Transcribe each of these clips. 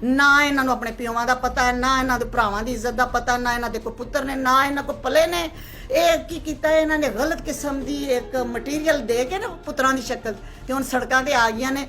ਨਾ ਇਹਨਾਂ ਨੂੰ ਆਪਣੇ ਪਿਓਾਂ ਦਾ ਪਤਾ ਹੈ ਨਾ ਇਹਨਾਂ ਦੇ ਭਰਾਵਾਂ ਦੀ ਇੱਜ਼ਤ ਦਾ ਪਤਾ ਨਾ ਇਹਨਾਂ ਦੇ ਕੋਈ ਪੁੱਤਰ ਨੇ ਨਾ ਇਹਨਾਂ ਕੋ ਪਲੇ ਨੇ ਇਹ ਕੀ ਕੀਤਾ ਇਹਨਾਂ ਨੇ ਗਲਤ ਕਿਸਮ ਦੀ ਇੱਕ ਮਟੀਰੀਅਲ ਦੇ ਕੇ ਨਾ ਪੁੱਤਰਾਂ ਦੀ ਸ਼ਕਲ ਤੇ ਹੁਣ ਸੜਕਾਂ ਤੇ ਆ ਗਈਆਂ ਨੇ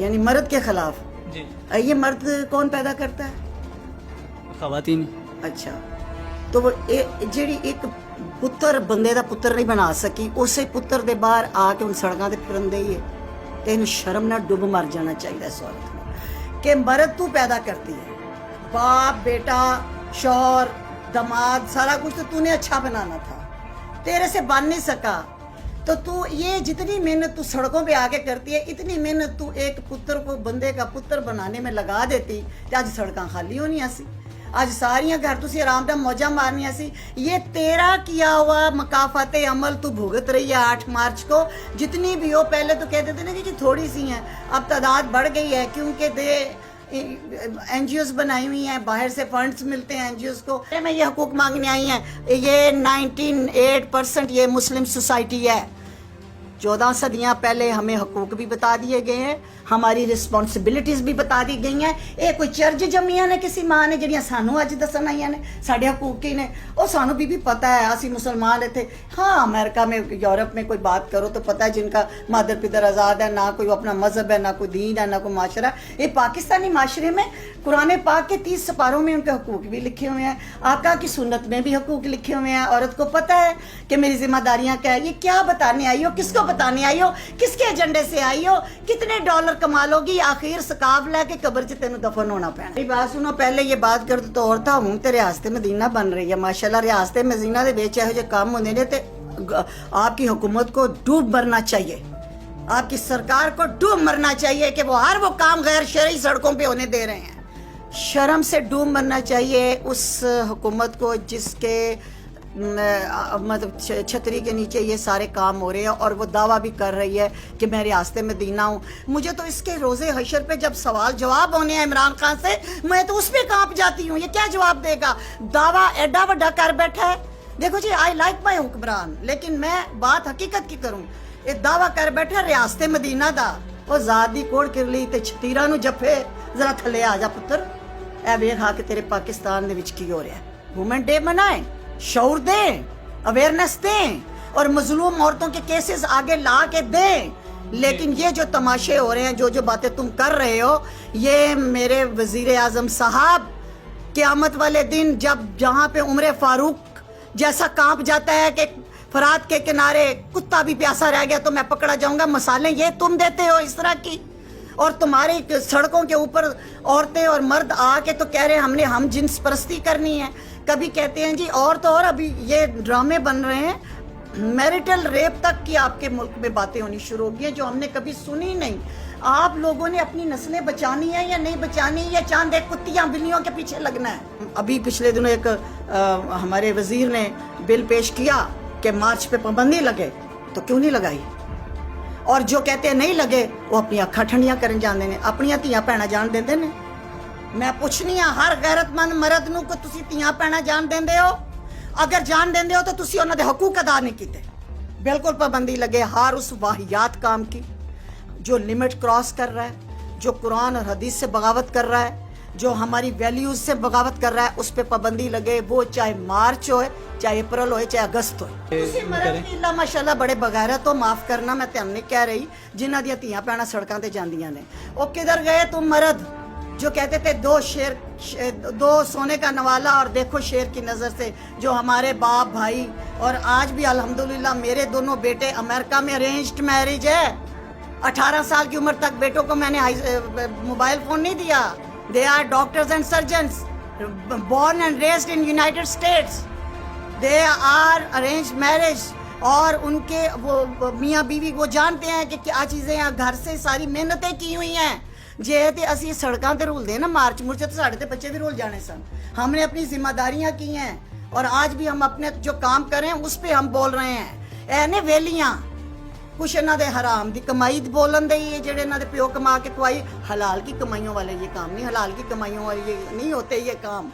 یعنی مرد کے خلاف. جی یہ مرد کون پیدا کرتا ہے؟ خواتین. اچھا تو وہ جیڑی ایک پتر بندے دا پتر نہیں بنا سکی اسے پتر دے باہر آ کے ان سڑکاں تے پھرن دے تینوں شرم نہ ڈب مر جانا چاہیے اس عورت کو کہ مرد تو پیدا کرتی ہے. باپ بیٹا شوہر دماد سارا کچھ تو نے اچھا بنانا تھا, تیرے سے بن نہیں سکا. تو یہ جتنی محنت تو سڑکوں پہ آگے کرتی ہے اتنی محنت تو ایک پتر کو بندے کا پتر بنانے میں لگا دیتی کہ آج سڑکاں خالی ہونی سی, آج ساریاں گھر تو سی آرام دہ موجہ مارنی سی. یہ تیرا کیا ہوا مکافات عمل تو بھگت رہی ہے 8 مارچ کو. جتنی بھی ہو پہلے تو کہتے تھے نا کہ تھوڑی سی ہیں, اب تعداد بڑھ گئی ہے کیونکہ این جی اوز بنائی ہوئی ہیں, باہر سے فنڈز ملتے ہیں این جی اوز کو. میں یہ حقوق مانگنے آئی ہیں. یہ 98% یہ مسلم سوسائٹی ہے. 14 صدیاں پہلے ہمیں حقوق بھی بتا دیے گئے ہیں, ہماری رسپانسبلٹیز بھی بتا دی گئی ہیں. یہ کوئی چرچ جمیاں نے کسی ماں نے جڑیاں سانو اج دسن آئی نے ساڈے حقوق کی نے, وہ سانو بھی پتہ ہے. اسی مسلمان تھے ہاں, امریکہ میں یورپ میں کوئی بات کرو تو پتہ ہے جن کا مادر پدر آزاد ہے, نہ کوئی اپنا مذہب ہے, نہ کوئی دین ہے, نہ کوئی معاشرہ. یہ پاکستانی معاشرے میں قرآن پاک کے 30 سپاروں میں ان کے حقوق بھی لکھے ہوئے ہیں, آقا کی سنت میں بھی حقوق لکھے ہوئے ہیں. عورت کو پتہ ہے کہ میری ذمہ داریاں کیا ہے. یہ کیا بتانے آئی ہو, کس کو بتانے آئی ہو, کس کے ایجنڈے سے آئی ہو, کتنے ڈالر کما لو گی, آخر سکاف لے کے قبر چ تینوں دفن ہونا پینا. میری بات سنو, پہلے یہ بات کر تو اور تھا ہوں تے ریاست مدینہ بن رہی ہے ماشاءاللہ. ریاست مدینہ دے وچ ایہو جے کام ہوندے نے تے آپ کی حکومت کو ڈوب مرنا چاہیے, آپ کی سرکار کو ڈوب مرنا چاہیے کہ وہ ہر وہ کام غیر شرعی سڑکوں پہ ہونے دے رہے ہیں. شرم سے ڈوب مرنا چاہیے اس حکومت کو جس کے مطلب چھتری کے نیچے یہ سارے کام ہو رہے ہیں, اور وہ دعویٰ بھی کر رہی ہے کہ میں ریاست مدینہ ہوں. مجھے تو اس کے روزے حشر پہ جب سوال جواب ہونے ہیں عمران خان سے, میں تو اس پہ کانپ جاتی ہوں. یہ کیا جواب دے گا؟ دعویٰ ایڈا وڈا کر بیٹھا ہے. دیکھو جی, آئی لائک مائی حکمران, لیکن میں بات حقیقت کی کروں. یہ دعویٰ کر بیٹھا ریاست مدینہ دا, وہ ذات دی کوڑ کر لی تے چھتیرا نو جفے ذرا تھلے آ جا پتر, اے ویکھ آ کے تیرے پاکستان دے وچ کی ہو رہا ہے. وومن ڈے منائیں, شعور دیں, اویئرنیس دیں, اور مظلوم عورتوں کے کیسز آگے لا کے دیں. لیکن یہ جو تماشے ہو رہے ہیں, جو باتیں تم کر رہے ہو, یہ میرے وزیر اعظم صاحب قیامت والے دن جب جہاں پہ عمر فاروق جیسا کانپ جاتا ہے کہ فرات کے کنارے کتا بھی پیاسا رہ گیا تو میں پکڑا جاؤں گا, مثالیں یہ تم دیتے ہو اس طرح کی. اور تمہاری سڑکوں کے اوپر عورتیں اور مرد آ کے تو کہہ رہے ہیں ہم جنس پرستی کرنی ہے. کبھی کہتے ہیں جی اور تو اور, ابھی یہ ڈرامے بن رہے ہیں, میریٹل ریپ تک کی آپ کے ملک میں باتیں ہونی شروع ہو گئی ہیں جو ہم نے کبھی سنی نہیں. آپ لوگوں نے اپنی نسلیں بچانی ہے یا نہیں بچانی, یا چاند ایک کتیاں بلیوں کے پیچھے لگنا ہے؟ ابھی پچھلے دنوں ایک ہمارے وزیر نے بل پیش کیا کہ مارچ پہ پابندی لگے, تو کیوں نہیں لگائی؟ اور جو کہتے ہیں نہیں لگے وہ اپنی اکھاں ٹھنڈیاں کرن جاندے نے, اپنی تیاں بھیڑاں جان دیندے نے. میں پوچھنی ہاں ہر غیرت مند مرد نو کہ تسی تیاں بھیڑاں جان دیندے ہو؟ اگر جان دیندے ہو تو تسی انہاں دے حقوق ادا نہیں کیتے. بالکل پابندی لگے ہر اس واہیات کام کی جو لمٹ کراس کر رہا ہے, جو قرآن اور حدیث سے بغاوت کر رہا ہے, جو ہماری ویلیوز سے بغاوت کر رہا ہے, اس پہ پابندی لگے. وہ چاہے مارچ ہوئے, چاہے اپریل ہوئے, چاہے اگست ہوئے. تسی مرد بھی اللہ ماشاءاللہ بڑے بغیرت ہو, معاف کرنا میں تم نہیں کہہ رہی, جنہاں دیاں تیاں بھیڑاں سڑکاں تے جاندیاں نے. وہ کدھر گئے تم مرد جو کہتے تھے دو سونے کا نوالا اور دیکھو شیر کی نظر سے, جو ہمارے باپ بھائی, اور آج بھی الحمدللہ میرے دونوں بیٹے امریکہ میں ارینجڈ میرج ہے. 18 سال کی عمر تک بیٹوں کو میں نے موبائل فون نہیں دیا. They are doctors and surgeons, born and raised in United States. They are arranged marriage. اور ان کے وہ میاں بیوی وہ جانتے ہیں کہ کیا چیزیں ہیں, گھر سے ساری محنتیں کی ہوئی ہیں. جے تے اسی سڑکاں تے رول دے نا مارچ مرچ, تو ساڑھے تے بچے بھی رول جانے سن. ہم نے اپنی ذمہ داریاں کی ہیں, اور آج بھی ہم اپنے جو کام کریں اس پہ ہم بول رہے ہیں. اے نے ویلیاں کچھ انہاں دے حرام دی کمائی بولن دے, یہ جڑے انہاں دے پیو کما کے کوائی, حلال کی کمائیوں والے یہ کام نہیں, حلال کی کمائیوں والے یہ نہیں ہوتے یہ کام.